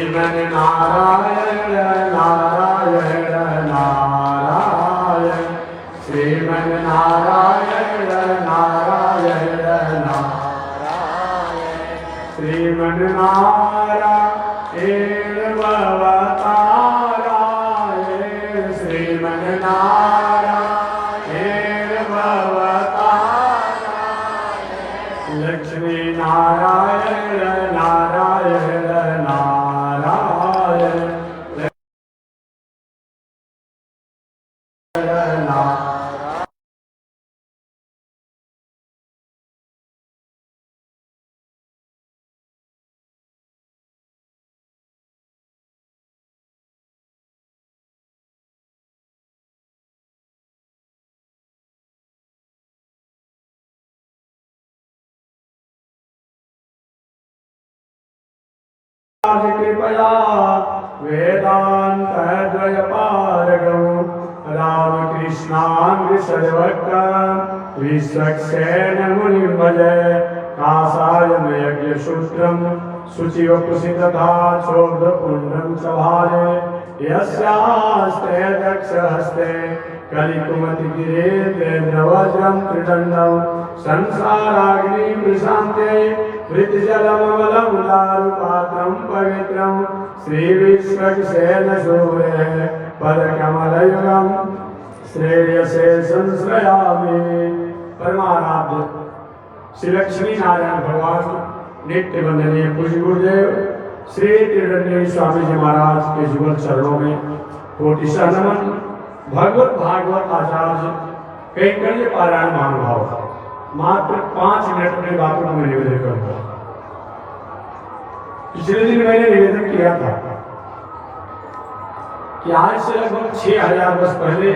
श्रीमन नारायण नारायण नारायण श्रीमन नारायण नारायण नारायण श्रीमन नारायण भवतारायण श्रीमन नारायण भवतारायण लक्ष्मी नारायण नारायण नारायण कृपया वेदांत द्वयपारगं रामकृष्णांग सर्वत्र विश्वक्सेन मुनिं भजे कासायं यज्ञसूत्रं शुचिवपुषितथा चोर्धपुण्ड्रं च भारे यस्यास्ते दक्षहस्ते कलिकुमतिगिरे तेन्द्रवज्रं त्रिदण्डं संसाराग्निं विशान्ते वृत्तजलममलं दारुपात्रं पवित्रं श्रीविश्वक्सेन शोभे पदकमलयुगं श्रेयसे संश्रयामि। परमाराध्य श्री लक्ष्मी नारायण भगवान नित्य वंदनीय पूज्य गुरुदेव श्री त्रिदंडी स्वामी जी महाराज के जुगल चरणों में कोटि नमन। भगवत भागवत आचार्य कैंकर्य पारायण महानुभाव मात्र 5 मिनट में बातों को मैं निवेदन करूंगा। पिछले दिन मैंने निवेदन किया था कि आज से लगभग 6000 वर्ष पहले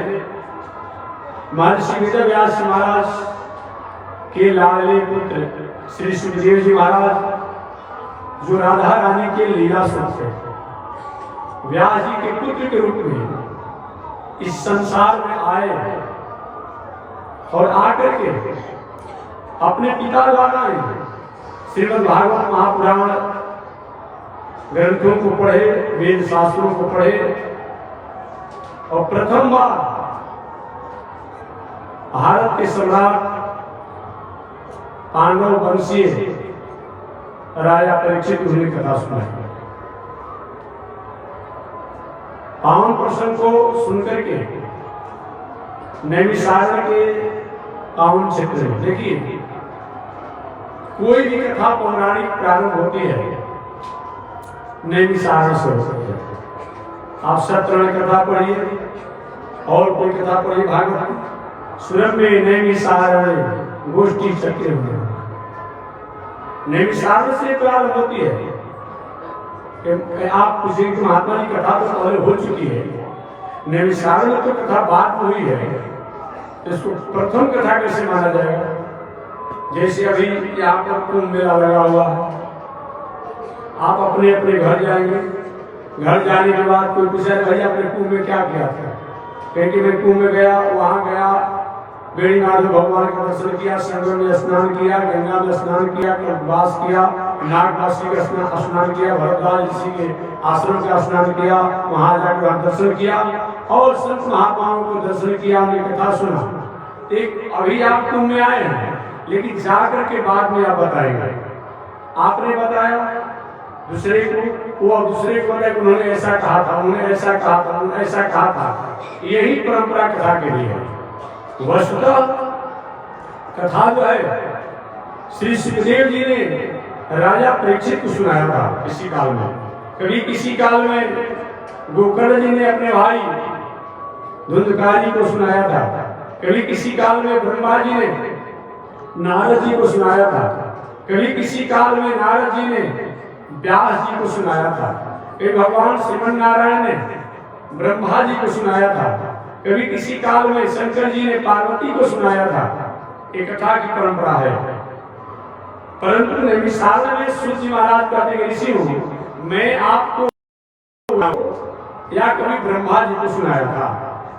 महर्षि वेदव्यास महाराज के लाडले पुत्र श्री सुखदेव जी महाराज जो राधा रानी के लीला सुनते व्यास जी के पुत्र के रूप में इस संसार में आए और आकर के अपने पिता द्वारा श्रीमद् भागवत महापुराण ग्रंथों को पढ़े, वेद शास्त्रों को पढ़े और प्रथम बार भारत के सम्राट पांडव वंशीय राजा परीक्षित उन्हें कथा सुनाई। पावन प्रसंग को सुनकर के नैमिषारण्य के पावन क्षेत्र में देखिए, कोई भी कथा पौराणिक प्रारंभ होती है नैमिषारण्य से होती है। आप सत्यनारायण कथा पढ़िए और कोई कथा पढ़िए भागवत स्वयं में नैमिषारण्य गोष्ठी चक्र हुए। नैमिषारण्य से प्रारंभ होती है। आप पूछेंगे कि महात्मा जी कथा तो पहले हो चुकी है, नैमिषारण्य तो कथा बात हुई है, इसको प्रथम कथा कैसे माना जाएगा? जैसे अभी यहाँ पर कुंभ मेला लगा हुआ है, आप अपने अपने घर जाएंगे, घर जाने के बाद कोई पूछा भैया आपने कुंभ में क्या किया था? क्योंकि मैं कुंभ में गया, वहाँ गया, बेड़ीनाथ भगवान का दर्शन किया, संगम में स्नान किया, गंगा में स्नान किया, वास किया, नागवासी का स्नान किया, भरद्वाज ऋषि के आश्रम का स्नान किया, वहां जाकर दर्शन किया और संत महात्माओं को दर्शन किया, उनकी कथा सुना। एक अभी आप कुंभ में आए हैं, लेकिन जाकर के बाद में आप बताएंगे। आपने बताया दूसरे को, वो दूसरे को बताया उन्होंने ऐसा कहा था, उन्होंने ऐसा कहा था, उन्होंने ऐसा कहा था। यही परंपरा कथा के लिए है। वस्तुतः कथा जो है श्री सुखदेव जी ने राजा परीक्षित को सुनाया था किसी काल में। कभी किसी काल में गोकर्ण जी ने अपने भाई धुंधकारी को सुनाया था। कभी किसी काल में ब्रह्मा जी ने नारद जी को सुनाया था। कभी किसी काल में नारद जी ने व्यास जी को सुनाया था। कभी भगवान श्रीमन नारायण ने ब्रह्मा जी को सुनाया था। कभी किसी काल में शंकर जी ने पार्वती को सुनाया था। एक कथा की परंपरा है। परंतु नैमिषारण्य में सूत जी महाराज कहते हैं ऋषि हूँ मैं आपको, या कभी ब्रह्मा जी को सुनाया था,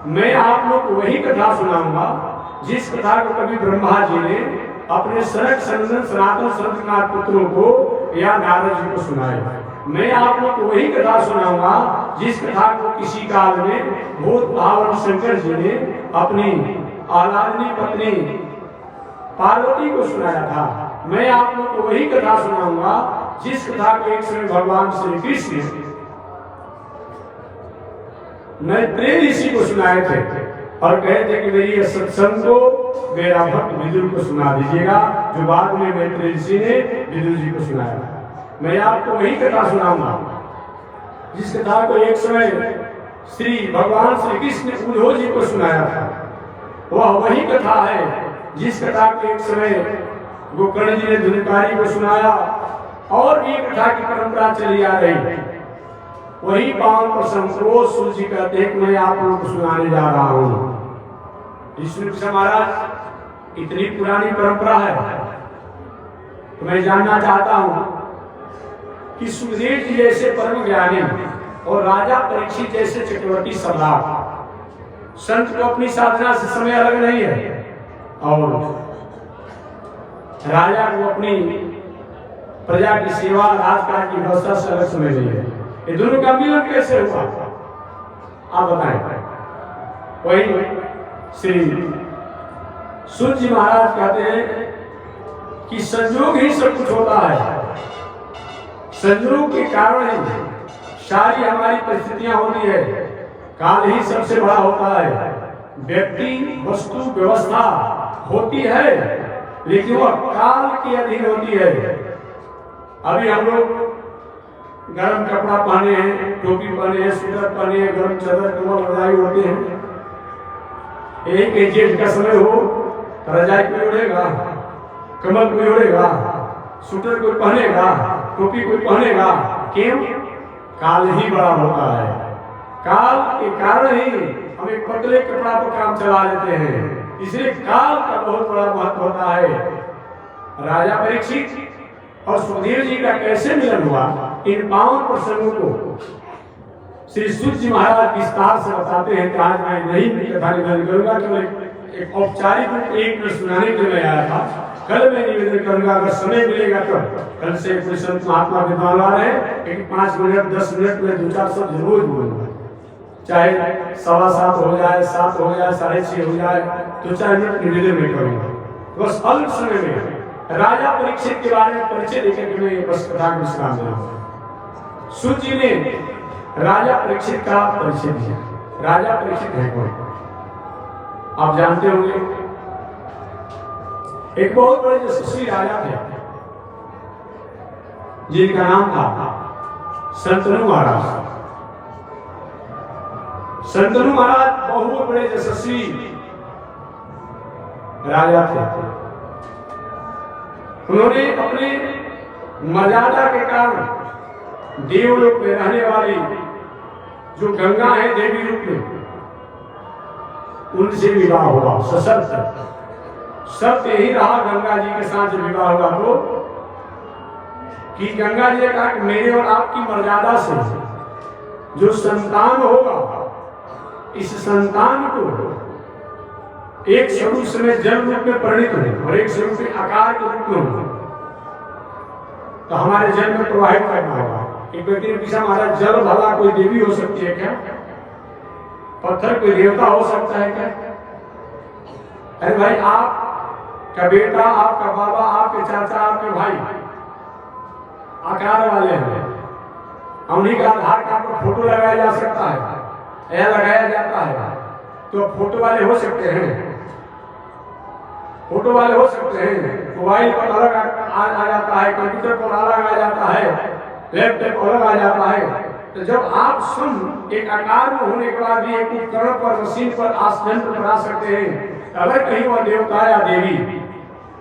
मैं आप लोग वही कथा सुनाऊंगा जिस कथा को कभी ब्रह्मा जी ने अपने सनक सनंदन सनातन सनतकुमार पुत्रों को या नारद जी को सुनाए। मैं आप लोग को वही कथा सुनाऊंगा जिस कथा को किसी काल में भूत भावन शंकर जी ने अपनी आराधनी पत्नी पार्वती को सुनाया था। मैं आप लोग को वही कथा सुनाऊंगा जिस कथा को एक समय भगवान श्री कृष्ण मैत्रेय ऋषि को सुनाए थे और कहे थे कि मेरी सत्संग को मेरा भक्त विदुर को सुना दीजिएगा, जो बाद में मैत्रेय ऋषि ने विदुर जी को सुनाया। मैं आपको वही कथा सुनाऊंगा जिस कथा को एक समय श्री भगवान श्री कृष्ण ने उद्धव जी को सुनाया था। वह वही कथा है जिस कथा को एक समय गोकर्ण जी ने धुनकारी को सुनाया और भी कथा की परंपरा चली आ रही है। वही पावन प्रसंग को सूर्य जी कहते हैं कि मैं आप लोगों को सुनाने जा रहा हूँ। विष्णु महाराज इतनी पुरानी परंपरा है तो मैं जानना चाहता हूँ कि सुखदेव जी जैसे परम ज्ञानी और राजा परीक्षित जैसे चक्रवर्ती सम्राट संत को अपनी साधना से समय अलग नहीं है और राजा को अपनी प्रजा की सेवा राजकाज की व्यवस्था से अलग समय नहीं है। ये दोनों का मिलन कैसे हुआ आप बताएं। वही श्री सूर्य जी महाराज कहते हैं कि संयोग ही सब कुछ होता है, संयोग के कारण ही सारी हमारी परिस्थितियां होती है। काल ही सबसे बड़ा होता है। व्यक्ति वस्तु व्यवस्था होती है लेकिन वह काल के अधीन होती है। अभी हम लोग गर्म कपड़ा पहने हैं, टोपी पहने हैं, स्वेटर पहने हैं, गर्म चादर कम्बल रजाई होते हैं। एक जेठ का समय हो तो रजाई कोई ओढ़ेगा, कम्बल कोई ओढ़ेगा, स्वेटर कोई पहनेगा, टोपी कोई पहनेगा। क्यों? काल ही बड़ा होता है। काल के कारण ही हम एक पतले कपड़ा पर काम चला लेते हैं, इसलिए काल का बहुत बड़ा महत्व होता है। राजा परीक्षित और सुखदेव जी का कैसे मिलन हुआ, इन पावन प्रसंगों को श्री सूर्य जी महाराज विस्तार से बताते हैं। आज मैं नहीं कथा निवेदन करूंगा, केवल एक औपचारिक रूप एक में सुनाने के लिए आया था। कल मैं निवेदन करूंगा, अगर समय मिलेगा तो कल से कोई संत महात्मा विद्वान आ रहे हैं, एक 5 मिनट 10 मिनट में 2-4 शब्द जरूर बोलूंगा, चाहे 7:15 हो जाए, 7 हो जाए, 6:30 हो जाए, 2-4 मिनट निवेदन में करूंगा। बस अल्प समय में राजा परीक्षित के बारे में परिचय देकर के मैं बस कथा को विश्राम देना। सूर्य जी ने राजा परीक्षित का परिचय दिया। राजा परीक्षित है कौन आप जानते होंगे। एक बहुत बड़े यशस्वी राजा थे जिनका नाम था शंतनु महाराज। शंतनु महाराज बहुत बड़े यशस्वी राजा थे। उन्होंने अपने मर्यादा के कारण देवलोक में रहने वाली जो गंगा है देवी रूप में, उनसे विवाह हुआ। सशर्त शर्त यही रहा गंगा जी के साथ जब विवाह हुआ तो कि गंगा जी ने कहा कि मेरे और आपकी मर्यादा से जो संतान होगा, इस संतान को एक स्वरूप में जल रूप में परिणित हो और एक स्वरूप में आकार के रूप में हो, तो हमारे जल में प्रवाहित करना होगा। एक व्यक्ति ने पूछा, महाराज जल भला कोई देवी हो सकती है क्या? पत्थर कोई देवता हो सकता है क्या? अरे भाई, आपका बेटा, आपका बाबा, आपके चाचा, आपके भाई आकार वाले हैं, उन्हीं का आधार कार्ड पर फोटो लगाया जा सकता है या लगाया जाता है, तो फोटो वाले हो सकते हैं। फोटो वाले हो सकते हैं, मोबाइल पर अलग आ जाता है, कंप्यूटर पर अलग आ जाता है, लैपटॉप पर अलग आ जाता है। तो जब आप स्वयं एक आकार में होने के बाद भी एक उपकरण पर, मशीन पर, यंत्र पर आ सकते हैं, अगर कहीं वह देवता या देवी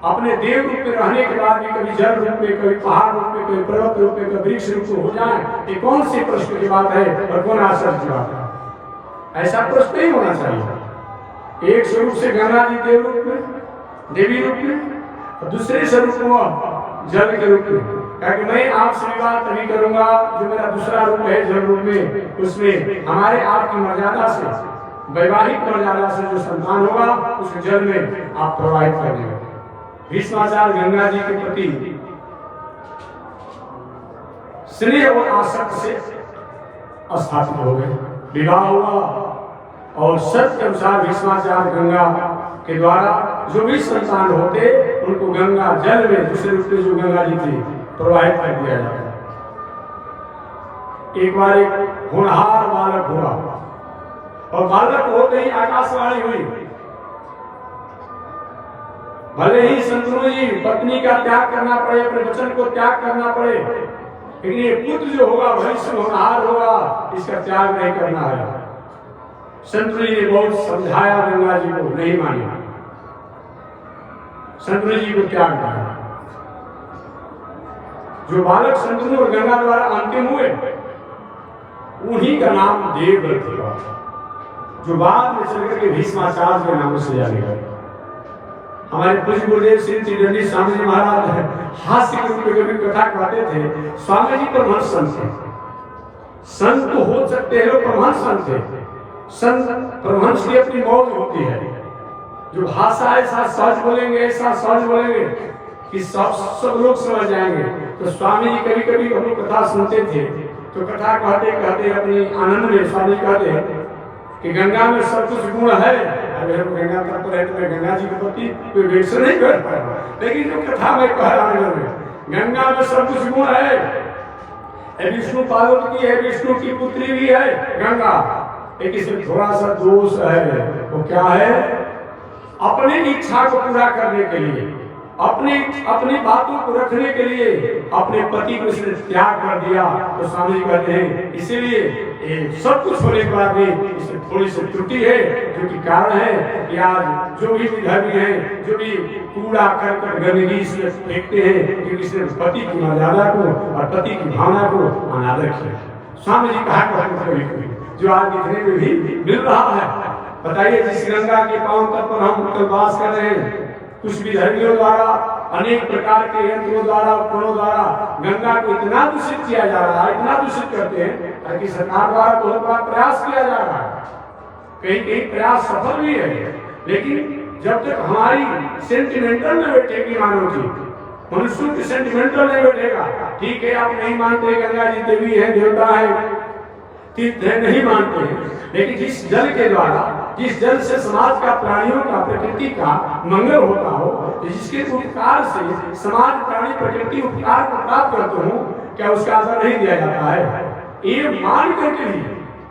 अपने देव रूप में रहने के बाद भी कभी जल रूप में, कभी पहाड़ रूप में, कभी पर्वत रूप में, कभी वृक्ष रूप में हो जाए, ये कौन सी प्रश्न की बात है और कौन आश्चर्य की बात है? ऐसा प्रश्न नहीं होना चाहिए। एक स्वरूप से गंगा जी देव रूप में, देवी रूप में, और दूसरे स्वरूप में जल के रूप में। क्योंकि मैं आपसे विवाह तभी करूंगा जो मेरा दूसरा रूप है जल रूप में, उसमें हमारे आपकी मर्यादा से, वैवाहिक मर्यादा से जो संतान होगा उस जल में आप प्रवाहित कर देंगे। भीष्माचार्य गंगा जी के प्रति स्नेह और आसक्त से स्थापित हो गए। विवाह हुआ और सत्य के अनुसार भीष्माचार्य गंगा के द्वारा जो भी संतान होते उनको गंगा जल में दूसरे रूप में जो गंगा जी थी प्रवाहित कर दिया जाता। एक बार एक होनहार बालक हुआ और बालक होते ही आकाशवाणी हुई, भले ही शंतनु जी पत्नी का त्याग करना पड़े, अपने वचन को त्याग करना पड़े, लेकिन ये पुत्र जो होगा भविष्य होनहार होगा, इसका त्याग नहीं करना है। शंतनु जी ने बहुत समझाया, गंगा जी को नहीं माना, शंतनु जी को त्याग किया। जो बालक शंतनु और गंगा द्वारा अंतिम हुए उन्हीं का नाम देवव्रत हुआ, जो बाद में चलकर के भीष्माचार्य के नाम से जाने गए। हमारे पूज्य गुरुदेव श्री त्रिदंडी स्वामी जी महाराज हास्य के रूप में कथा कहते थे, स्वामी जी परमहंस संत थे, संत तो हो सकते हैं, परमहंस संत थे। संत परमहंस की अपनी मौज होती है, जो भाषा ऐसा सहज बोलेंगे, ऐसा सहज बोलेंगे कि सब लोग समझ जाएंगे। तो स्वामी जी कभी कभी हम लोग कथा सुनते थे, तो कथा कहते कहते अपनी आनंद में स्वामी कहते कि गंगा में सब कुछ गुण है। अगर हम गंगा तक रहे तो मैं गंगा जी के प्रति कोई वेश नहीं कर पाया, लेकिन जो कथा मैं कह रहा हूँ गंगा में सब कुछ गुण है। विष्णु पार्वती की है, विष्णु की पुत्री भी है गंगा, एक इसमें थोड़ा सा दोष है। वो क्या है? अपनी इच्छा को पूरा करने के लिए, अपनी बातों को रखने के लिए अपने पति को इसने त्याग कर दिया। तो स्वामी जी कहते हैं इसीलिए सब कुछ होने के बाद भी इसमें थोड़ी सी त्रुटि है, जो कि कारण है कि आज जो भी धर्मी है, जो भी कूड़ा करकट गंदगी इसमें फेंकते हैं, क्योंकि इसने पति की मर्यादा को और पति की भावना को अनादर किया। स्वामी जी कहा जो आज दिखने में भी मिल रहा है। बताइए, जिस गंगा के पावन तट पर हम कल्पवास कर रहे हैं, कुछ विधर्मियों द्वारा अनेक प्रकार के यंत्रों द्वारा उपकरणों द्वारा गंगा को इतना दूषित किया जा रहा है, इतना दूषित करते हैं कि सरकार द्वारा बहुत बड़ा प्रयास किया जा रहा है, कहीं कहीं प्रयास सफल भी है। लेकिन जब तक हमारी सेंटिमेंटल में बैठेगी मानव जी, मनुष्य की सेंटिमेंटल में बैठेगा, ठीक है आप नहीं मानते गंगा जी देवी है, देवता है, तीर्थ है, नहीं मानते हैं, लेकिन जिस जल के द्वारा, जिस जल से समाज का, प्राणियों का, प्रकृति का मंगल होता हो, जिसके उपकार से समाज, प्राणी, प्रकृति उपकार को प्राप्त करते हो, क्या उसका आदर नहीं दिया जाता है? ये मान करके भी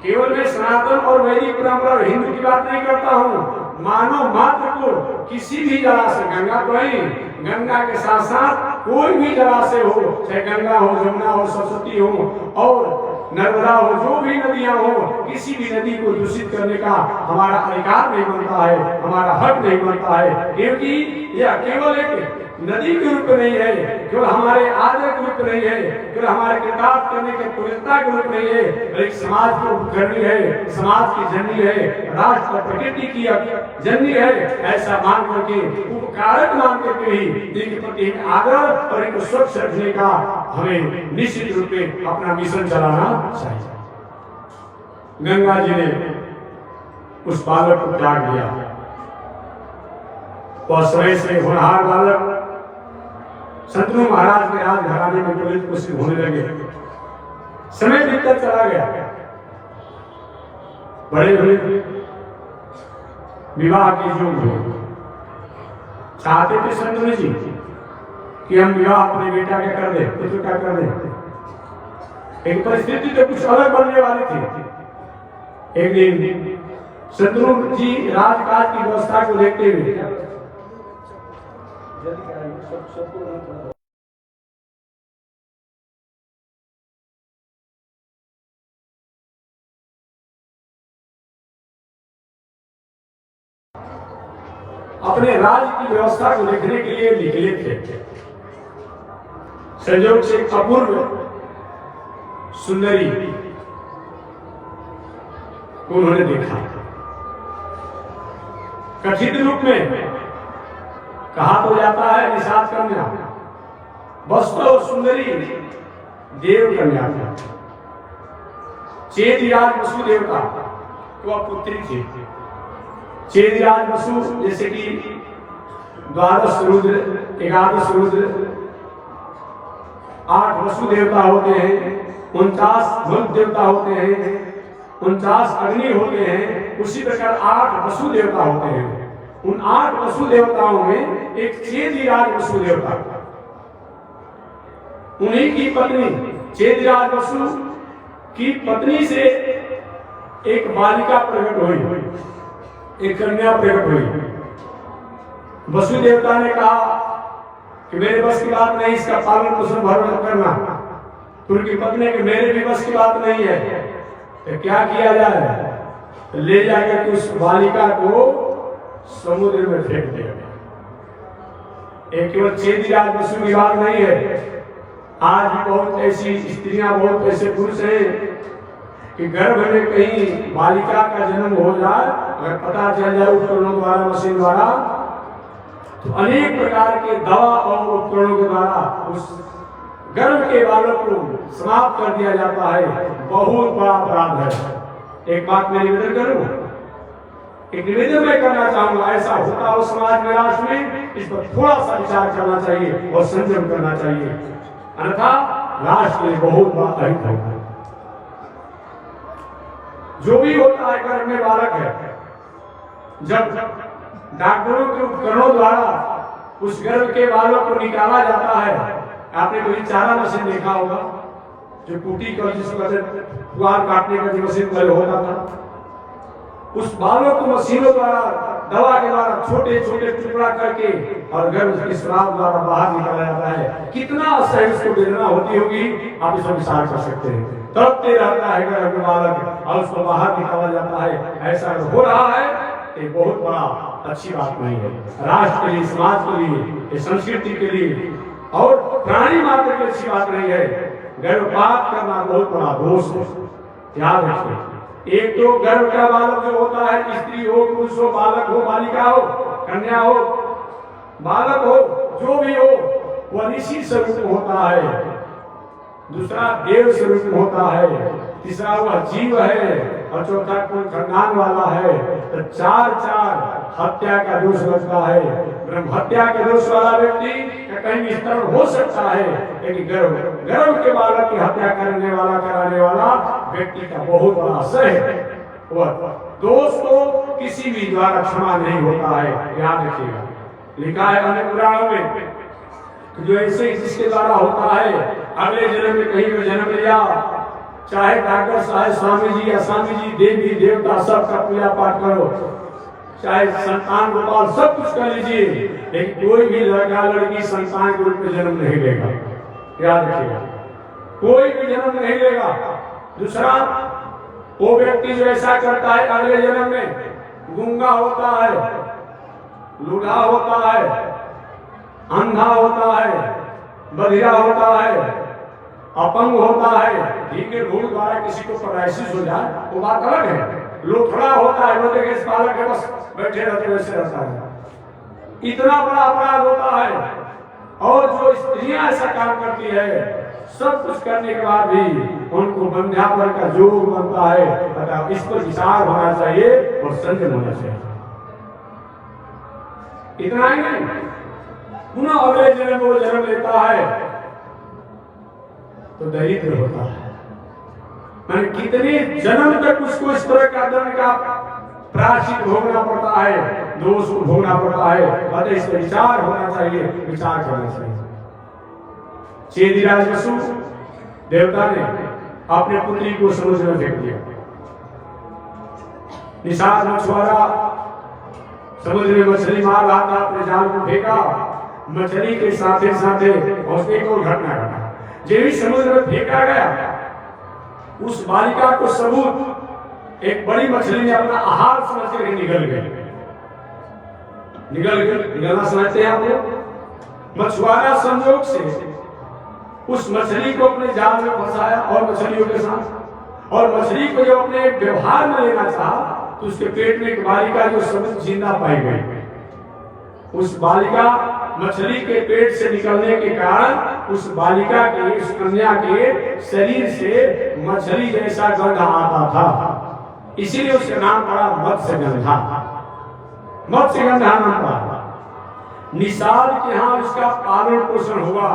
केवल मैं सनातन और वैदिक परंपरा और हिंदू की बात नहीं करता हूँ, मानव मात्र को किसी भी जलाशय, गंगा तो नहीं, गंगा के साथ साथ कोई भी जलाशय हो, चाहे गंगा हो, जमुना हो, सरस्वती हो और नर्मदा हो, जो भी नदियां हो, किसी भी नदी को दूषित करने का हमारा अधिकार नहीं बनता है, हमारा हक नहीं बनता है, क्योंकि यह केवल एक नदी के रूप में नहीं है, केवल हमारे आदर के रूप में नहीं है, केवल हमारे कृतार्थ करने के पवित्रता के रूप में नहीं है, बल्कि समाज की उपकरणी है, समाज की जननी है, राष्ट्र और प्रकृति की जननी है। ऐसा मान करके, उपकारक मान करके भी इनके प्रति आदर और इनको स्वच्छ रखने का हमें निश्चित रूप में अपना मिशन चलाना चाहिए। गंगा जी ने उस बालक को त्याग दिया, वह समय से होनहार बालक शंतनु महाराज के राजघराने में प्रवेश कुछ होने लगे। समय बीतता चला गया, बड़े बड़े विवाह की युग हुए। चाहते थे शंतनु जी कि हम विवाह अपने बेटा के कर दे, पुत्र का कर दे। एक परिस्थिति तो कुछ अलग बनने वाली थी। एक दिन शंतनु जी राजकाज की व्यवस्था को देखते हुए अपने राज्य की व्यवस्था को देखने के लिए निकले थे। संयोग से अपूर्व सुंदरी को उन्होंने देखा। कथित रूप में कहा तो जाता है निषाद कन्या, वस्तु सुंदरी देव कन्या था। चेदिराज वसुदेव का वह पुत्री थी। चेदिराज वसु जैसे कि द्वादश रुद्र, एकादश रुद्र, 8 वसु देवता होते हैं, 49 मरुत देवता होते हैं, 49 अग्नि होते हैं, उसी प्रकार 8 वसु देवता होते हैं। उन 8 वसु देवताओं में एक चेदिराज वसु देवता, उन्हीं की पत्नी चेदिराज वसु की पत्नी से एक बालिका प्रकट हुई, एक कन्या प्रकट हुई। वसु देवता ने कहा कि मेरे बस की बात नहीं, इसका पालन पोषण भरण करना। तो उनकी पत्नी कि मेरे भी बस की बात नहीं है, तो क्या किया जाए? तो ले जाकर के उस बालिका को समुद्र में फेंक दिया गया। एक केवल चेदिराज वसु की बात नहीं है, आज भी बहुत ऐसी स्त्रियां, बहुत ऐसे पुरुष हैं कि गर्भ में कहीं बालिका का जन्म हो जाए, अगर पता चल जाए उपकरणों द्वारा, मशीन द्वारा, तो अनेक प्रकार के दवा और उपकरणों के द्वारा उस गर्भ के बालक को समाप्त कर दिया जाता है। बहुत बड़ा अपराध है। एक बात मैं निवेदन करूं, एक निवेदन मैं करना चाहूंगा, ऐसा होता हो समाज में, राष्ट्र में, इस पर थोड़ा सा विचार करना चाहिए और संयम करना चाहिए, अन्यथा राष्ट्र के लिए बहुत बड़ा अहित होगा। जो भी होता है गर्भ में बालक है, जब डॉक्टरों के उपकरणों द्वारा उस गर्भ के बालक को निकाला जाता है, आपने कोई चारा मशीन देखा होगा, जो कुटी कर जिसको पुआर काटने का जो मशीन पहले होता था, उस बालक को मशीनों द्वारा, दवा के द्वारा छोटे छोटे टुकड़ा करके और गर्भ के स्राव द्वारा बाहर निकाला जाता है। कितना असह्य उसको वेदना होती होगी, आप इसको विचार कर सकते हैं। तड़पते रहता है गर्भ में बालक और उसको बाहर निकाला जाता है। ऐसा हो रहा है, ये बहुत बड़ा अच्छी बात नहीं है। राष्ट्र के लिए, समाज के लिए, संस्कृति के लिए और प्राणी मात्र की अच्छी बात नहीं है। गर्भपात करना बहुत बड़ा दोष है, याद रखिए। एक तो गर्भ का बालक जो होता है, स्त्री हो, पुरुष हो, बालक हो, बालिका हो, कन्या हो, बालक हो, जो भी हो, वह ऋषि स्वरूप होता है। दूसरा देव स्वरूप होता है, तीसरा वह जीव है और चौथा कोई खानदान वाला है। तो 4 हत्या का दोष लगता है। ब्रह्म हत्या के दोष वाला व्यक्ति कहीं निस्तरण हो सकता है, लेकिन गर्भ के बालक की हत्या करने वाला, कराने वाला व्यक्ति का बहुत बड़ा असर है। वह दोष को किसी भी द्वारा क्षमा नहीं होता है, याद रखिएगा। लिखा है अन्य पुराणों में, जो ऐसे जिसके द्वारा होता है, अगले जन्म में कहीं भी जन्म लिया, चाहे डॉक्टर साहब, स्वामी जी, असामी जी, देवी देवता सबका पूजा पाठ करो, चाहे संतान गोपाल सब कुछ कर लीजिए, लेकिन कोई भी लड़का लड़की संतान के रूप में जन्म नहीं लेगा, याद रखिएगा। कोई भी जन्म नहीं लेगा। दूसरा, वो व्यक्ति जो ऐसा करता है, अगले जन्म में गूंगा होता है, लूढ़ा होता है, अंधा होता है, बधिरा होता है, अपंग होता है, ठीक भूल द्वारा किसी को पैरालिसिस हो जाए, वो बात अलग है। लोथड़ा होता है, बोलते गैस पालक है, बस बैठे रहते वैसे रहता है। इतना बड़ा अपराध होता है। और जो स्त्रियां ऐसा काम करती है, सब कुछ करने के बाद भी उनको बंध्यापन का जोग बनता है, अतः इस पर विचार होना चाहिए और संयम होना चाहिए। इतना ही नहीं, पुनः अगले जन्म वो जन्म लेता है तो दरिद्र होता है। मैंने कितने जन्म तक उसको इस तरह का दंड का प्रायश्चित भोगना पड़ता है, दोष को भोगना पड़ता है। अतः इस पर विचार होना चाहिए, विचार करना चाहिए। चेदिराज वसु देवता ने अपने पुत्री को समुद्र में फेंक दिया। निषाद मछुआरा समुद्र में मछली मार रहा था, अपने जाल को फेंका, मछली के साथ साथ उसने एक और घटना घटा। जब समुद्र में फेंका गया, उस बालिका को सबूत एक बड़ी मछली ने अपना आहार समझ कर निकल गई। निकलना समझते हैं आप लोग। मछुआरा संयोग से उस मछली को अपने जाल में फंसाया और मछलियों के साथ, और मछली को जब अपने व्यवहार में लेना चाहा तो उसके पेट में एक बालिका जो सबूत जिंदा पाई गई। उस बालिका मछली के पेट से निकलने के कारण उस बालिका के, उस कन्या के शरीर से मछली जैसा गंध आता था, इसीलिए उसका नाम पड़ा मत्स्यगंधा। मत्स्यगंधा नाम पड़ा। निषाद के यहाँ उसका पालन पोषण हुआ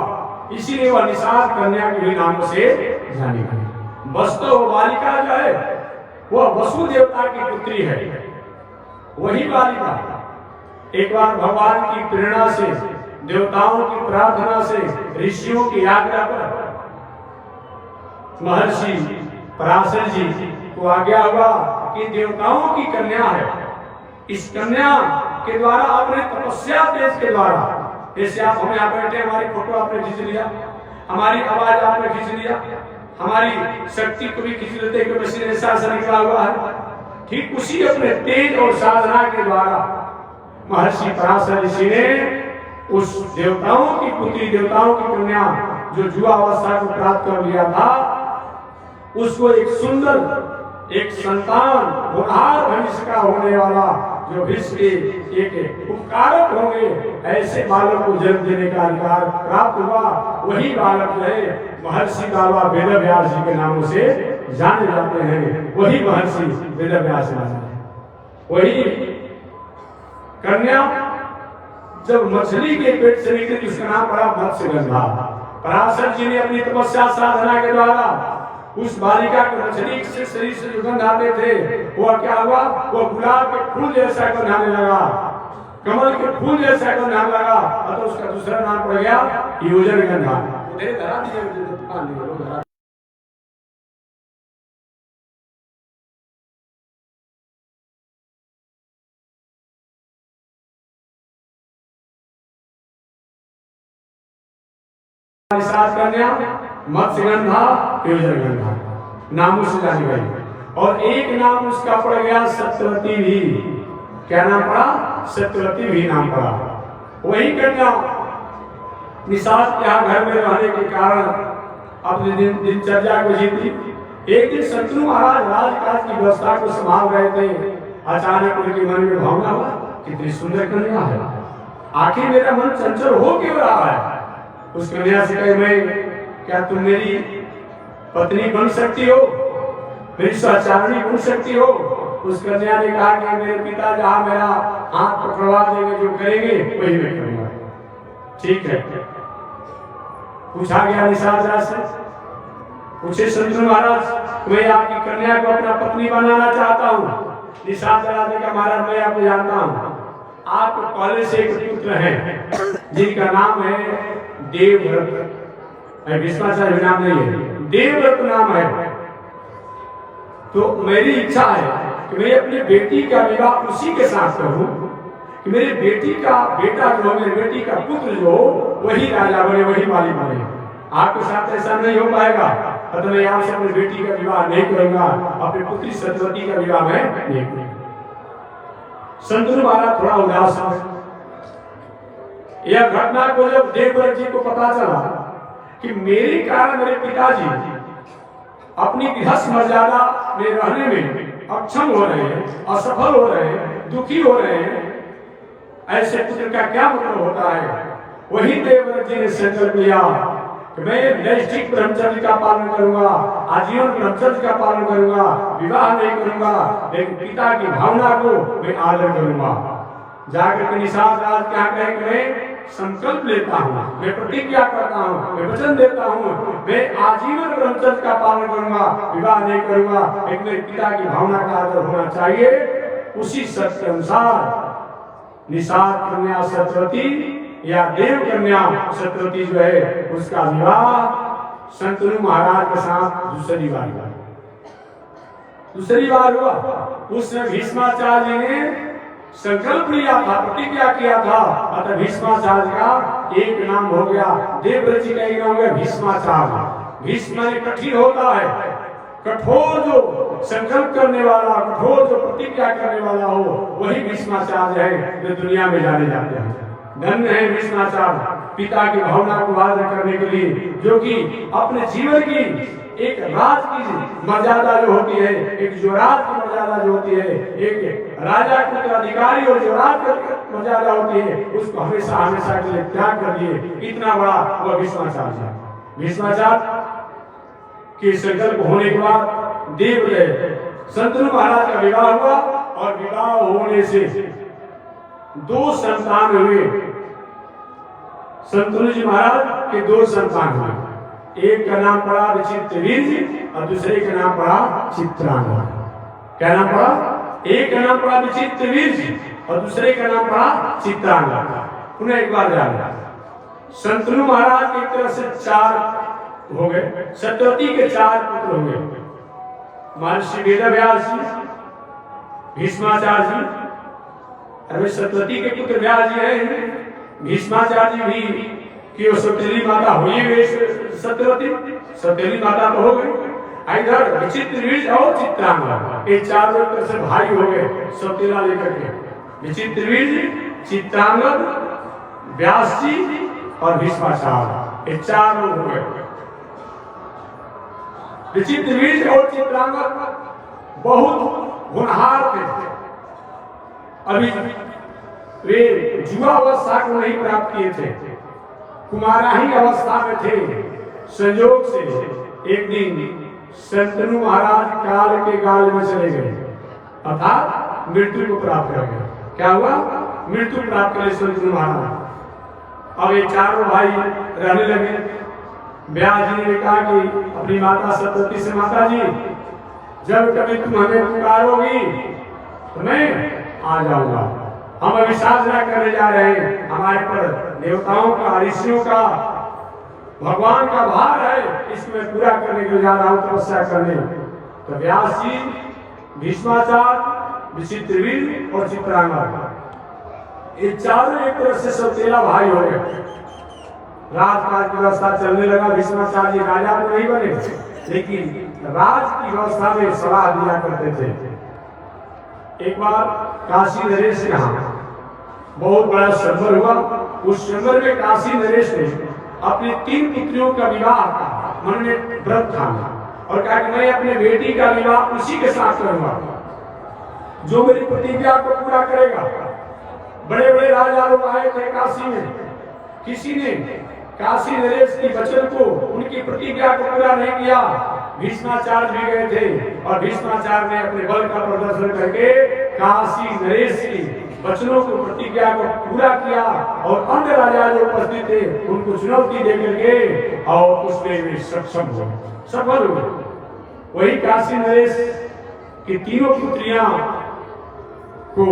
इसीलिए वह निषाद कन्या के भी नाम से जानी गई। वास्तव बालिका जो है वह वसु देवता की पुत्री है। वही बालिका एक बार भगवान की प्रेरणा से, देवताओं की प्रार्थना से, ऋषियों की आज्ञा पर महर्षि पराशर जी को आज्ञा हुआ कि देवताओं की कन्या है, इस कन्या के द्वारा अपने तपस्या तेज के द्वारा, जैसे आप हम यहाँ बैठे, हमारी फोटो आपने खींच लिया, हमारी आवाज आपने खींच लिया, हमारी शक्ति को भी खींच लेते कि मशीन ऐसा निकला हुआ है, ठीक उसी अपने तेज और साधना के द्वारा महर्षि पराशर ऋषि ने उस देवताओं की पुत्री, देवताओं की कन्या जो युवा अवस्था को प्राप्त कर लिया था, उसको एक सुंदर एक संतान होनहार भविष्य का होने वाला, जो विश्व के एक उपकारक होंगे, ऐसे बालक को जन्म देने का अधिकार प्राप्त हुआ। वही बालक जो है महर्षि बाबा वेद व्यास जी के नामों से जाने जाते हैं। वही महर्षि वेद व्यास जी, वही कन्या जब मछली के पेट से निकली उसका नाम पड़ा मत्स्यगंधा। पराशर जी ने अपनी तपस्या साधना के द्वारा उस बालिका के मछली से शरीर से जो गंध आते थे, वो क्या हुआ, वो गुलाब के फूल जैसा गंधाने लगा, कमल के फूल जैसा गंधाने लगा, तो उसका दूसरा नाम पड़ गया योजन गंधा। कन्या मत्स्यगंधा योजनगंधा नामों से जानी गई, और एक नाम उसका पड़ गया सत्यवती भी। क्या नाम पड़ा? सत्यवती भी नाम पड़ा। वही कन्या निषाद के यहाँ घर में रहने के कारण अपनी दिनचर्या को जीती। एक दिन शंतनु महाराज राजकाज की व्यवस्था को संभाल रहे थे, अचानक उनके मन में भावना हुआ, कितनी सुंदर कन्या है, आखिर मेरा मन चंचल हो क्यों रहा है। उस कन्या से कहे, मैं क्या तुम मेरी पत्नी बन सकती हो, मेरी सहचारिणी बन सकती हो? उस कन्या ने कहा कि मेरे पिता जहां मेरा हाथ पकड़वा देंगे, जो करेंगे वही मैं करूंगा। ठीक है। पूछा गया निषाद राज से, पूछे शंतनु महाराज, मैं आपकी कन्या को अपना पत्नी बनाना चाहता हूँ। निषाद राज ने कहा, महाराज मैं आपको जानता हूँ, आपको पहले से एक पुत्र है जिनका नाम है देवव्रत। विश्वाचार्य नाम नहीं है, देवव्रत नाम है। तो मेरी इच्छा है कि मैं अपनी बेटी का विवाह उसी के साथ करूं, कि मेरी बेटी का बेटा जो हो, मेरी बेटी का पुत्र जो हो, वही राजा बने, वही मालिक बने। आपके साथ ऐसा नहीं हो पाएगा, तो मैं यहाँ से अपनी बेटी का विवाह नहीं करूंगा, अपनी पुत्री सत्यवती का विवाह मैं नहीं करूंगा। शंतनु महाराज थोड़ा उदास है। यह घटना को जब देवव्रत जी को पता चला कि मेरे कारण मेरे पिताजी अपनी गृहस्थ मर्यादा में रहने में अक्षम हो रहे हैं, असफल हो रहे हैं, दुखी हो रहे हैं, ऐसे पुत्र का क्या मतलब होता है। वही देवव्रत जी ने संकल्प लिया कि मैं नैष्ठिक ब्रह्मचर्य का पालन करूंगा, आजीवन ब्रह्मचर्य का पालन करूंगा, विवाह नहीं करूंगा, लेकिन पिता की भावना को मैं आदर करूंगा। जाकर के निषाद राज क्या कहे, संकल्प लेता हूँ, मैं प्रतिज्ञा करता हूँ, मैं वचन देता हूँ, मैं आजीवन ब्रह्मचर्य का पालन करूंगा, विवाह नहीं करूंगा, लेकिन मेरे पिता की भावना का आदर होना चाहिए। उसी सत्य अनुसार निषाद कन्या सत्यवती या देव कन्या सत्यवती जो है, उसका विवाह शंतनु महाराज के साथ दूसरी बार हुआ। उसने भीष्माचार्य ने संकल्प लिया था, प्रतिज्ञा किया था, अतः भीष्माचार्य का एक नाम हो गया, देवव्रत जी का एक नाम हो गया भीष्माचार्य। भीष्म माने कठिन होता है, कठोर जो संकल्प करने वाला, कठोर जो प्रतिज्ञा करने वाला हो, वही भीष्माचार्य है जो दुनिया में जाने जाते हैं। धन्य है भीष्माचार्य, पिता की भावना को आदर करने के लिए, जो कि अपने जीवन की एक राज की मर्यादा जो होती है, एक युवराज की मर्यादा जो होती है, एक राजा के उत्तराधिकारी और युवराज की मर्यादा होती है, उसको हमेशा हमेशा के लिए त्याग कर दिए। इतना बड़ा वह भीष्माचार्य। भीष्माचार्य के संकल्प होने के बाद देव शंतनु महाराज का विवाह हुआ, और विवाह होने से 2 संतान हुए। शंतनु जी महाराज के दो संतान हुए, एक का नाम पड़ा विचित्रवीर्य और दूसरे का नाम पड़ा चित्रांगद। क्या नाम पड़ा? एक का नाम पड़ा विचित्रवीर्य और दूसरे का नाम पड़ा चित्रांगद। उन्हें एक बार जाना, शंतनु महाराज की तरफ से 4 हो गए, सत्यवती के 4 पुत्र हो गए, महर्षि वेदव्यास जी, भीष्माचार्य जी। अरे सत्यवती के पुत्र व्यास जी हैं, भीष्माचार्य जी भी कि वो सौतेली माता हुई वे सत्यवती, सौतेली माता तो हो गई। इधर विचित्रवीर्य और चित्रांगद, ये 4 लोग तरह से भाई हो गए सौतेला लेकर के, विचित्रवीर्य, चित्रांगद, व्यास जी और भीष्माचार्य, ये 4 लोग हो गए। विचित्रवीर्य और चित्रांगद बहुत होनहार थे, अभी वे युवा अवस्था को नहीं प्राप्त किए थे, कुमारा ही अवस्था में थे। संयोग से एक दिन शंतनु महाराज काल के गाल में चले गए, अर्थात मृत्यु को प्राप्त कर गए। क्या हुआ? मृत्यु प्राप्त करे शंतनु महाराज। अब ये 4 भाई रहने लगे। व्यास जी ने कहा कि अपनी माता सत्यवती से, माता जी जब कभी तुम हमें पुकारोगी तो मैं आ जाऊंगा। हम अभी साधना करने जा रहे हैं, हमारे पर देवताओं का, ऋषियों का, भगवान का भार है, इसमें पूरा करने के लिए जा रहा हूं, तपस्या करने। तो व्यास जी, भीष्माचार्य, विचित्रवीर्य और चित्रांगद, ये 4 एक तरह से सौतेला भाई हो गए। राजकाज की व्यवस्था चलने लगा। भीष्माचार्य जी राजा तो नहीं बने, लेकिन राज की व्यवस्था में सलाह दिया करते थे। एक बार काशी नरेश के यहाँ बहुत बड़ा संवर हुआ। उस संवर में काशी नरेश ने अपनी 3 पुत्रियों का विवाह का मन में व्रत ठाना और कहा कि मैं अपने बेटी का विवाह उसी के साथ करूंगा जो मेरी प्रतिज्ञा को पूरा करेगा। बड़े बड़े राजा लोग आए थे काशी में, किसी ने काशी नरेश की वचन को, उनकी प्रतिज्ञा को पूरा नहीं किया। भीष्माचार्य भी गए थे और भीष्माचार्य ने अपने बल का प्रदर्शन करके काशी नरेश की वचनों को, प्रतिज्ञा को पूरा किया और अन्य राजा जो उपस्थित थे उनको चुनौती देकर के और उसमें वे सक्षम हुए, सफल हुए। वही काशी नरेश की 3 पुत्रियां को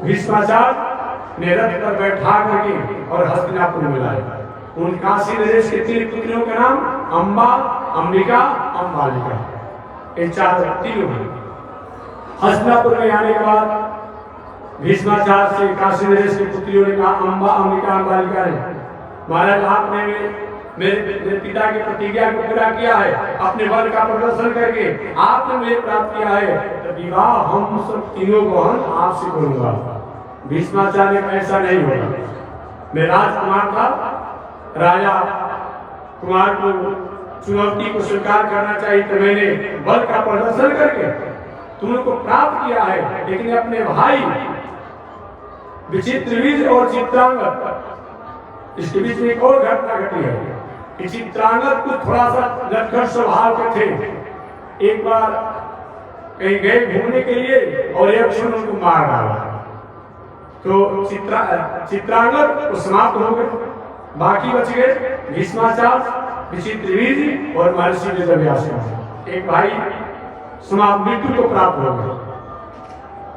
भीष्माचार्य ने रथ पर बैठा करके और हस्तिनापुर में लाए। उन काशी नरेश के 3 पुत्रियों का नाम अंबा, अंबिका, अंबालिका, ये 4 तीनों हैं। हस्तिनापुर में आने के बाद भीष्माचार्य से काशी नरेश की पुत्रियों ने कहा, अंबा, अंबिका, अंबालिका ने, महाराज आपने मेरे पिता की प्रतिज्ञा को पूरा किया है, अपने बल का प्रदर्शन करके आपने मुझे प्राप्त किया है, तो विवाह हम सब तीनों को हम आपसे करूंगा। भीष्माचार्य ने ऐसा नहीं होगा, मैं राजकुमार था, राजा कुमार को चुनौती को स्वीकार करना चाहिए, तो मैंने बल का प्रदर्शन करके तुम को प्राप्त किया है। लेकिन अपने भाई विचित्रवीर्य और चित्रांगद, इसके बीच में एक और घटना घटी है कि चित्रांगद को थोड़ा सा लटखट स्वभाव के थे। एक बार कहीं गए घूमने के लिए और एक क्षण उनको मार डाला, तो चित्रांगद को समाप्त हो गए। बाकी बच गए भीष्माचार्य, विचित्रवीर्य और महर्षि वेदव्यास। एक भाई समाप्त, मृत्यु को प्राप्त हो गए।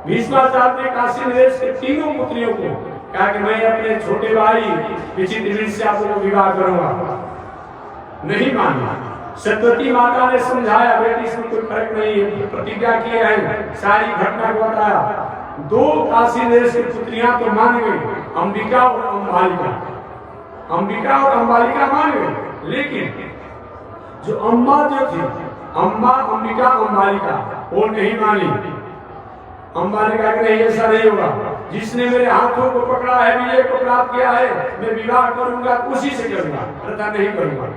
भीष्माचार्य ने काशी नरेश के 3 पुत्रियों को कहा कि मैं अपने छोटे भाई विचित्रवीर्य से आपको विवाह करूंगा। नहीं माना। सत्यवती माता ने समझाया, बेटी इसमें कोई फर्क नहीं है, प्रतिज्ञा किए हैं, सारी घटना को बताया। 2 काशी नरेश की पुत्रियां तो मान गई, अंबिका और अंबालिका, अंबिका और अंबालिका मान गए। लेकिन जो अम्बा जो थी, अम्बा, अंबिका, अंबालिका, वो नहीं मानी। अम्बा ने कहा कि नहीं, ऐसा नहीं होगा, जिसने मेरे हाथों को पकड़ा है, विजय को प्राप्त किया है, मैं विवाह करूंगा, उसी से करूंगा, प्रथा नहीं करूंगा।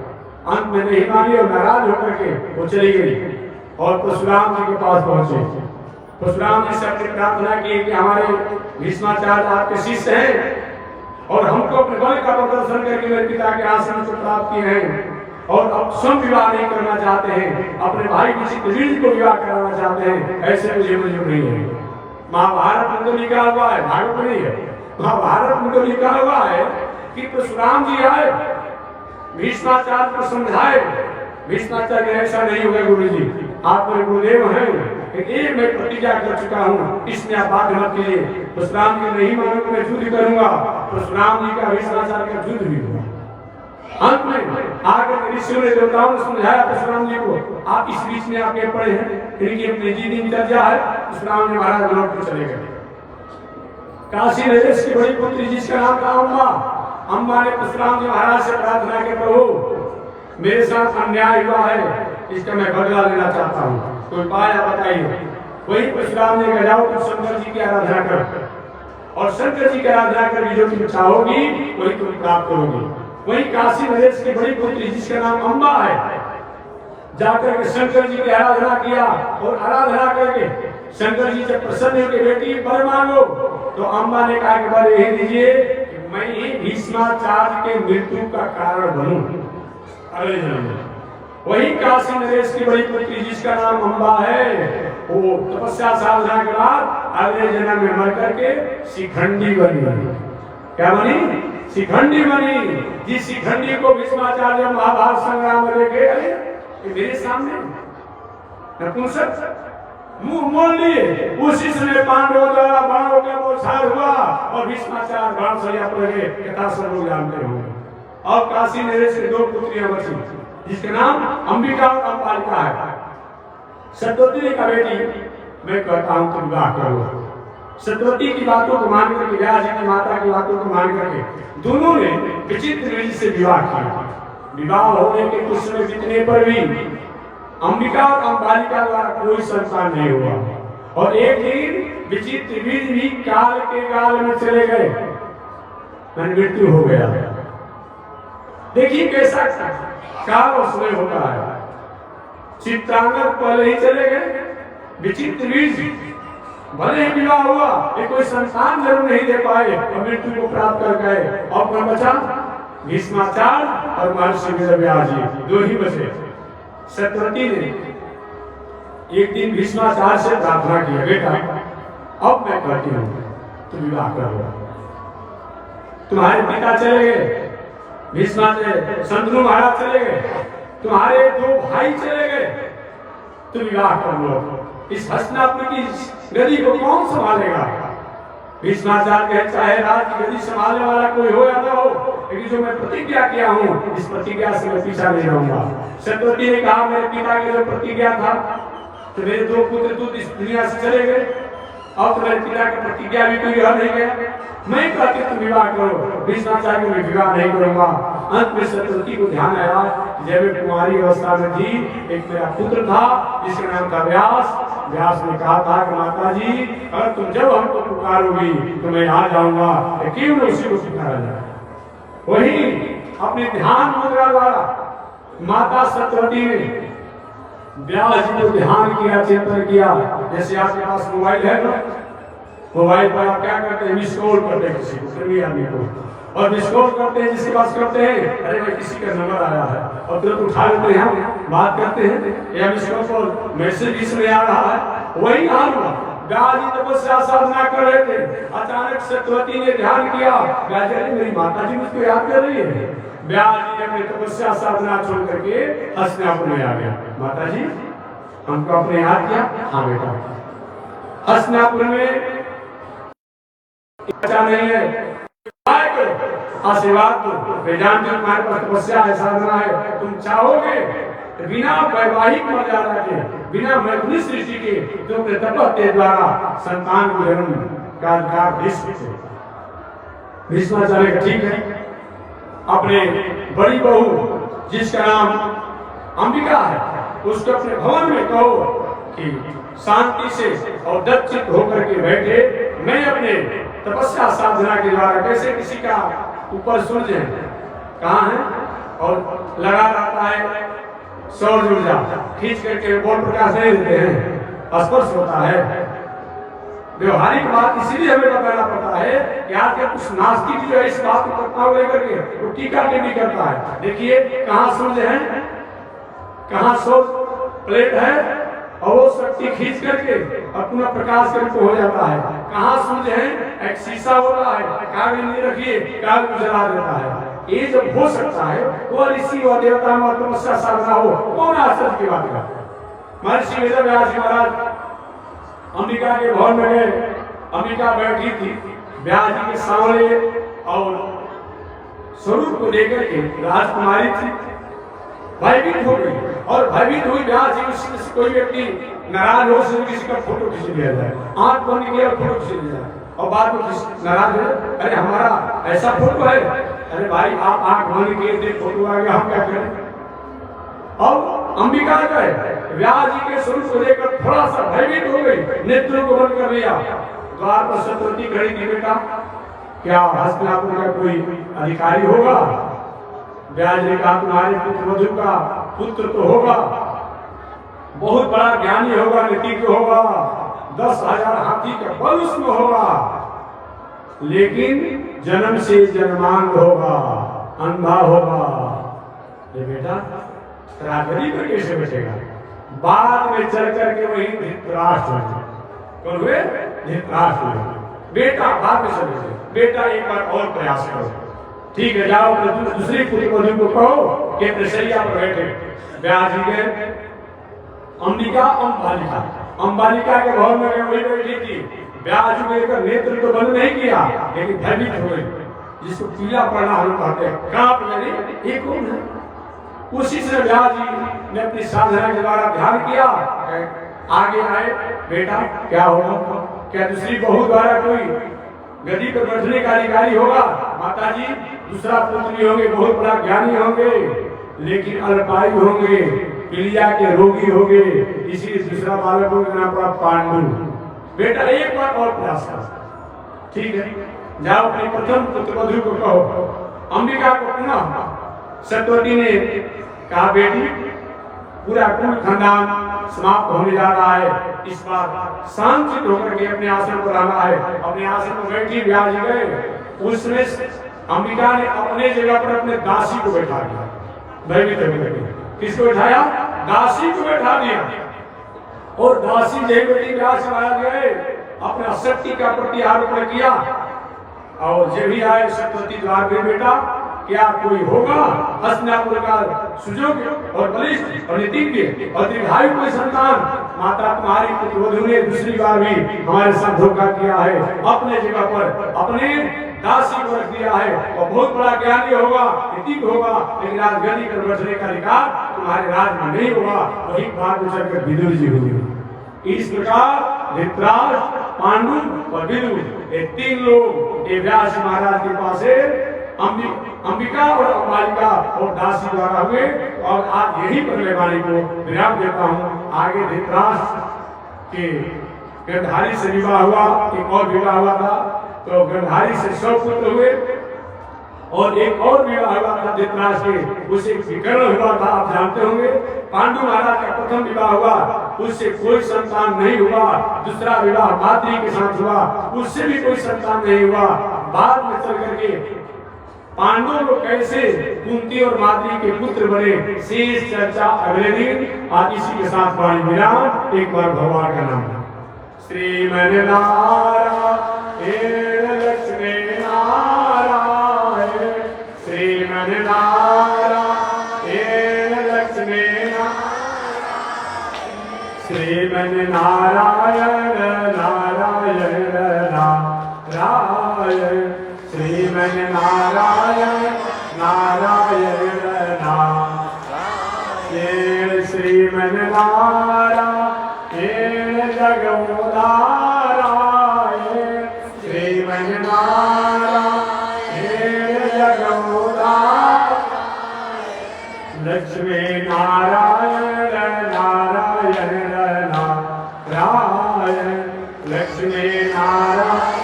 अंत में नहीं मानी और नाराज होकर के वो चली गई और परशुराम जी के पास पहुंचे। परशुराम जी से अपनी प्रार्थना की कि हमारे भीष्माचार्य आपके शिष्य हैं और हमको अपने बल का प्रदर्शन करके मेरे पिता के आश्रम को प्राप्त किए हैं और अब स्वयं विवाह नहीं करना चाहते हैं, अपने भाई विचित्रवीर्य को विवाह कराना चाहते हैं, ऐसे मुझे मंजूर नहीं है। महाभारत में तो लिखा हुआ है, भागवत नहीं है, महाभारत में तो लिखा हुआ है कि परशुराम जी आए, भीष्माचार्य को समझाए। भीष्माचार्य ऐसा नहीं होगा गुरु जी, आप मेरे गुरुदेव हैं, ये मैं प्रतिज्ञा कर चुका हूँ, इसमें आप बात मत कीजिए। परशुराम जी नहीं मानोगे मैं युद्ध करूंगा। परशुराम जी का भीष्माचार्य का युद्ध भी हुआ। अंत में आकर ऋषियों ने देवताओं ने समझाया परशुराम जी को, आप इस बीच में आके पड़े हैं, इनकी अपनी दिनचर्या है। परशुराम जी महाराज लौट कर चले गए। काशी नरेश की बड़ी पुत्री जिसका नाम था अम्बा, अम्बा ने परशुराम जी महाराज से प्रार्थना की, प्रभु मेरे साथ अन्याय हुआ है, इसका मैं बदला लेना चाहता हूँ, कोई उपाय बताइए। वही परशुराम ने कहा, जाओ तुम शंकर जी की आराधना कर, और शंकर जी की आराधना कर जो तुम चाहोगी वही तुम प्राप्त करोगी। वही काशी नरेश की बड़ी पुत्री जिसका नाम अम्बा है, जाकर के शंकर जी की आराधना किया, और आराधना करके शंकर जी जब प्रसन्न होकर बेटी वर मांगो, तो अम्बा ने कहा कि वर यही दीजिए कि मैं ही भीष्माचार्य के मृत्यु का कारण बनूं अगले जन्म में। वही काशी नरेश की बड़ी पुत्री जिसका नाम अम्बा है, वो तपस्या साधना के बाद अगले जन्म में मर करके शिखंडी बनी। क्या बनी? शिखंडी बनी। जिस शिखंडी को भीष्माचार्य महाभारत संग्राम में देखे, अरे मेरे सामने नपुंसक मुंह मोड़ लिए, उसी समय पांडवों द्वारा बाणों का बौछार हुआ और भीष्माचार्य बाण सैया पर गए। कथा सब लोग जानते होंगे। और काशी नरेश के 2 पुत्रियां बची, जिसके नाम अंबिका और अंबालिका है। सतवती ने कहा, बेटी मैं कहता हूं तुम विवाह करो। सतवती की बातों को मान करके, व्यास जी की माता की बातों को मान करके दोनों ने विचित्र विधि से विवाह किया। विवाह होने के कुछ समय बीतने पर भी अंबिका और अंबालिका द्वारा कोई संतान नहीं हुआ। और एक दिन विचित्र विधि भी काल के गाल में चले गए, मृत्यु हो गया। देखिए कैसा काल उसमें होता है। चित्रांगद पहले ही चले गए, विचित्र विधि भले ही विवाह हुआ, ये कोई संतान जरूर नहीं दे पाए और मृत्यु को प्राप्त कर गए। और कौन बचा? भीष्माचार्य और महर्षि वेदव्यास जी, 2 ही बचे। सतवती ने एक दिन भीष्माचार्य से प्रार्थना की, बेटा अब मैं कहती हूँ तुम विवाह करो। तुम्हारे पिता चले गए, भीष्माचार्य शंतनु महाराज चले गए, तुम्हारे 2 भाई चले गए, तुम विवाह कर लो। इस हस्तिनापुर की गद्दी को कौन संभालेगा? भीष्माचार्य कहे, चाहे राज की गद्दी संभालने वाला कोई हो या ना हो, लेकिन जो मैं प्रतिज्ञा किया हूँ, इस प्रतिज्ञा से मैं पीछा नहीं रहूंगा। सतवती ने कहा, मेरे पिता की जो प्रतिज्ञा था, तो मेरे 2 पुत्र तो इस दुनिया से चले गए, और तो मेरे पिता की प्रतिज्ञा भी कोई रह नहीं गया। मैं कहती तुम विवाह करो। भीष्माचार्य में विवाह नहीं करूंगा। अंत में सतवती को ध्यान आया, जब मैं कुमारी अवस्था में थी, एक मेरा पुत्र था जिसका नाम था व्यास। व्यास ने कहा था कि माता जी अगर तुम जब हमको पुकारोगी तो मैं आ जाऊंगा, क्यों न उसी को पुकारा जाए। वही अपने ध्यान मुद्रा द्वारा माता सतवती ने व्यास जी को ध्यान किया, चिंतन किया। जैसे आपके पास मोबाइल है ना, मोबाइल पर आप क्या करते हैं? मिस कॉल करते हैं किसी को, सभी आदमी को, और मिस कॉल करते हैं जिसके पास करते हैं, अरे भाई किसी का नंबर आया है, और तुरंत उठा लेते हैं, हम बात करते हैं, या मिस कॉल मैसेज इसमें आ रहा है। वही हाल हुआ। व्यास जी तपस्या साधना कर रहे थे, अचानक सतवती ने ध्यान किया, व्यास जी मेरी माता जी मुझको याद कर रही है। व्यास जी अपनी तपस्या साधना छोड़ करके हस्तिनापुर में आ गया। माता जी हमको अपने याद किया? हाँ बेटा। हस्तिनापुर में अच्छा नहीं है, आशीर्वाद दो। वेदांत में तुम्हारे पास तपस्या है, साधना है, तुम चाहोगे तो बिना वैवाहिक मर्यादा के, बिना मैथुनी सृष्टि के तुम अपने तप के द्वारा संतान को जन्म का अधिकार दे सकते हो। भीष्माचार्य ठीक है, अपने बड़ी बहू जिसका नाम अंबिका है, उसको अपने भवन में कहो कि शांति से और दक्षित होकर के बैठे, मैं अपने तपस्या साधना के द्वारा कैसे किसी का ऊपर सूर्य कहाँ है और लगा रहता है सौर ऊर्जा, खींच करके बोल प्रकाश नहीं देते हैं, स्पर्श होता है। व्यवहारिक बात इसीलिए हमें बताना पड़ता है कि आज के कुछ नास्तिक जो है इस बात को प्रस्ताव लेकर के वो टीका टिप्पणी करता है। देखिए कहाँ सूर्य है, कहाँ सौर प्लेट है, और वो शक्ति खींच करके अपना प्रकाश करके हो जाता है। कहाँ सूरज है, एक शीशा होता है, कागज नहीं रखिए, कागज जला देता है। ये जब हो सकता है वो ऋषि व देवता में तपस्या साधना हो, कौन आश्चर्य की बात है। महर्षि वेदव्यास महाराज अंबिका के भवन में गए। अंबिका बैठी थी व्यास जी के सामने और स्वरूप को लेकर के राजकुमारी थी। भयभीत हो गई और भयभीत हुई व्यास जी उससे कोई व्यक्ति नाराज हो से किसी का फोटो खींच लिया जाए, आंख बंद किया फोटो खींच लिया जाए और बाद में नाराज है, अरे हमारा ऐसा फोटो है। अरे भाई आप आंख बंद किए थे, फोटो आ गया, हम क्या करें। और अंबिका गए व्यास जी के स्वरूप को लेकर थोड़ा सा भयभीत हो गई, नेत्रों को बंद कर लिया। द्वार पर सतवती खड़ी थी, बेटा क्या हस्तिनापुर का कोई अधिकारी होगा। व्यास ने कहा तुम्हारे पुत्र वधु का पुत्र तो होगा, बहुत बड़ा ज्ञानी होगा, नीतिज्ञ होगा, 10,000 हाथी का बल उसमें होगा, लेकिन जन्म से जन्मांध होगा, अंधा होगा। ये बेटा राजगद्दी पर कैसे बैठेगा। बाद में चल करके वही धृतराष्ट्र कौन हुए, धृतराष्ट्र हुए। बेटा बाद में चले गए, बेटा एक बार और प्रयास करो, ठीक है जाओ दूसरी पुत्री वधु को कहो कि प्रसैया पर बैठे। व्यास जी गए अंबिका अंबालिका, अंबालिका के भवन में वही बैठी थी। व्यास जी ने नेत्र तो बंद नहीं किया लेकिन भयभीत हो गए, जिसको पीला पड़ना हम कहते हैं, कांप गए, ये कौन है। उसी से व्यास जी ने अपनी साधना के द्वारा ध्यान किया, आगे आए, बेटा क्या होगा, क्या दूसरी बहू द्वारा कोई गद्दी पर बैठने का अधिकारी होगा। माता जी दूसरा पुत्र भी होंगे, बहुत बड़ा ज्ञानी होंगे, लेकिन अल्पायु होंगे, पीलिया के रोगी होंगे, इसलिए दूसरा बालक का नाम पड़ा पांडु। बेटा एक बार और प्रयास कर, ठीक है जाओ अपने प्रथम पुत्र वधु को कहो। अंबिका को पुनः सतवती ने कहा, बेटी पूरा कुल खानदान समाप्त होने जा रहा है, इस बार शांत होकर के अपने आसन पर आना है। अपने आसन पर बैठी व्यास जी गए, उसमें अंबिका ने अपने जगह पर अपने दासी को बैठा दिया। किसको बैठाया, दासी को बैठा दिया। और दासी जय बेटी व्यास महाराज गए, अपना शक्ति का प्रत्यारोपण किया और जब भी आए सतवती द्वार पे, बेटा क्या कोई होगा हस्तिनापुर का सुजोग्य और बलिष्ठ और नीतिज्ञ और दीर्घायु कोई संतान। माता तुम्हारी पुत्र वधु ने दूसरी बार भी हमारे साथ धोखा किया है, अपने जगह पर अपने दासी को रख दिया है और बहुत बड़ा ज्ञानी होगा, नीतिज्ञ होगा, लेकिन राजगद्दी पर बैठने का अधिकार तुम्हारे राज में नहीं होगा। वही बात में चलकर विदुर जी हुई। इस प्रकार धृतराष्ट्र, पांडु और विदुर ये तीन लोग व्यास महाराज के पास अंबिका और अंबालिका और दासी द्वारा हुए। और आज यही पर मैं वाणी को विराम देता हूँ। आगे धृतराष्ट्र के गंधारी से विवाह हुआ, एक और विवाह हुआ था, तो गंधारी से 100 पुत्र हुए और एक और विवाह हुआ था धृतराष्ट्र के, उससे विकर्ण हुआ था, आप जानते होंगे। पांडु महाराज का प्रथम विवाह हुआ, उससे कोई संतान नहीं हुआ। दूसरा विवाह माद्री के साथ हुआ, उससे भी कोई संतान नहीं हुआ। बाद में चल करके पांडवों को कैसे कुंती और माद्री के पुत्र बने, शेष चर्चा अगले दिन। आज इसी के साथ वाणी विराम। एक बार भगवान का नाम श्रीमन नारायण लक्ष्मी नारायण, श्रीमन नारायण लक्ष्मी श्रीमन नारायण नारायण नारायण, श्रीमन नारायण नारायण नारायण, श्रीमन नारायण जगमुदारायण, श्रीमन नारायण जगमुदारायण, लक्ष्मी नारायण नारायण नारायण, लक्ष्मी नारायण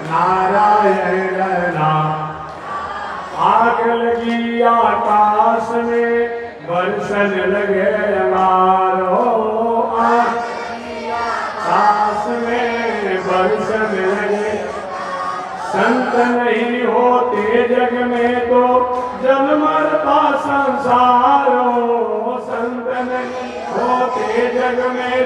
नारायण नारायण। आग लगी आकाश में बरसन लगे अंगारो, आकाश में बरसन लगे। संत नहीं होते जग में तो जल मरता संसारो, संत नहीं होते जग में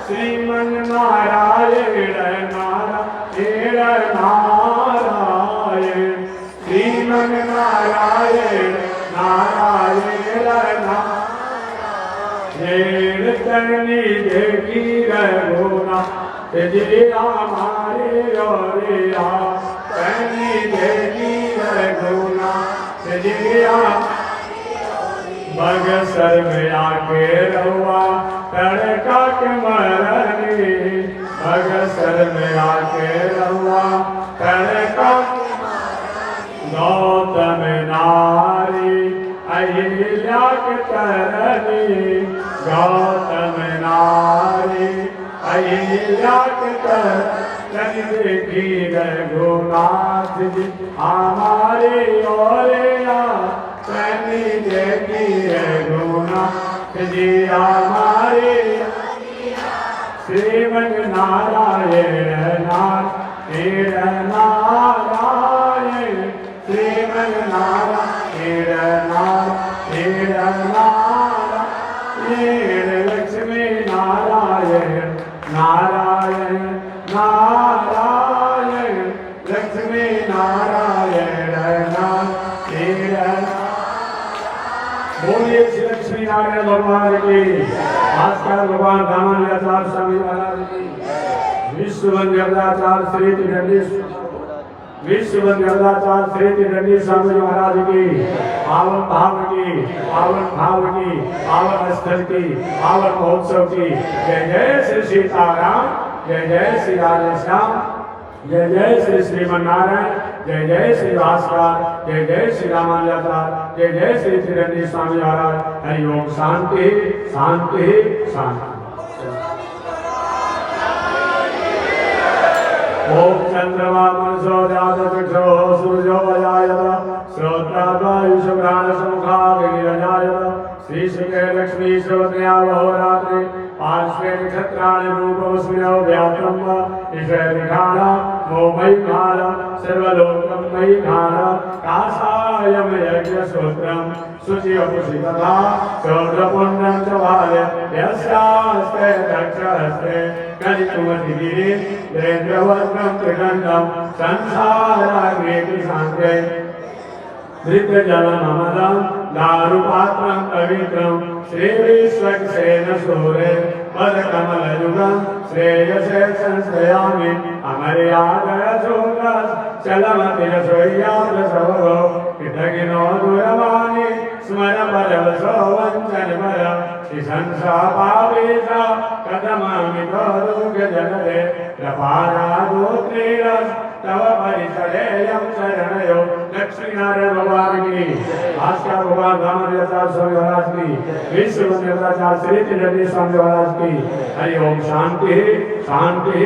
श्रीमन नारायण नारायण नारायण श्रीमन नारायण नारायण नारायण करनी देखी रघुना जी हमारे रे करनी देखी रघुना जी बगसर में आके रहुआ तड़का के मरनी बगसर में आके रहुआ तड़का गौतम नारी अहिल्या के तरनी गौतम नारी अहिल्या के तरनी देखी रघुनाथ जी हमारे ओरिया करनी देखी रघुनाथ जी हमारे श्रीमन नारायण नारायण नारायण श्रीमन नारायण नारायण नारायण लक्ष्मी नारायण नारायण नारायण लक्ष्मी नारायण नारायण बोलिए श्री लक्ष्मी नारायण भगवान की भास्कर भगवान रामानुजाचार्य स्वामी महाराज की विश्ववंद्याचार्य श्री विश्ववंद्याचार्य श्री त्रिदंडी स्वामी महाराज की पावन भाव की पावन स्थल की पावन महोत्सव की जय जय श्री सीताराम जय जय श्री राधेश्याम जय जय श्री श्रीमन्नारायण जय जय श्री भास्कर जय जय श्री रामानुजाचार्य जय जय श्री त्रिदंडी स्वामी महाराज हरि ओम शांति शांति शांति ओम चंद्रमा मनसो जातचक्षो सूर्यो वयायत श्रोत्राद्वायुषुप्राण समुखा गिरिरजायत श्रीशुके लक्ष्मी श्रोत्र्या वहोरात्रे पार्श्वे नक्षत्राणि रूपमस्मिनो व्याप्तं ईश्वरनिखाण मोमयिखाण सर्वलोकं मयिखाण कासायं यज्ञसूत्रं शुचिवपुषि तथा शौद्रपुण्यं च वाले यस्यास्ते दक्षहस्ते गणितुमतिगिरीन्द्रेन्द्रवज्रं त्रिदण्डं संसाराग्नेति शान्ते धृतजलममदं दारुपात्रं पवित्रं श्रीविश्वक्सेन सूरे पदकमलयुगं श्रेयसे संश्रयामि अमर्यादयशोकस् चलमतिरसोय्याप्रसवो कृतगिनो दूरवाणि स्मर परवसो वञ्चनपर शिशंसापावेश कथमामितोरुगजनरे प्रपारादोत्रीरस् तव परिसरेयं शरणयो लक्ष्मीनारायण भगवान की भास्कर भगवान रामानुजाचार्य स्वामी महाराज की विश्ववंद्याचार्य श्री त्रिदंडी स्वामी महाराज की हरि ओम शांति शांति।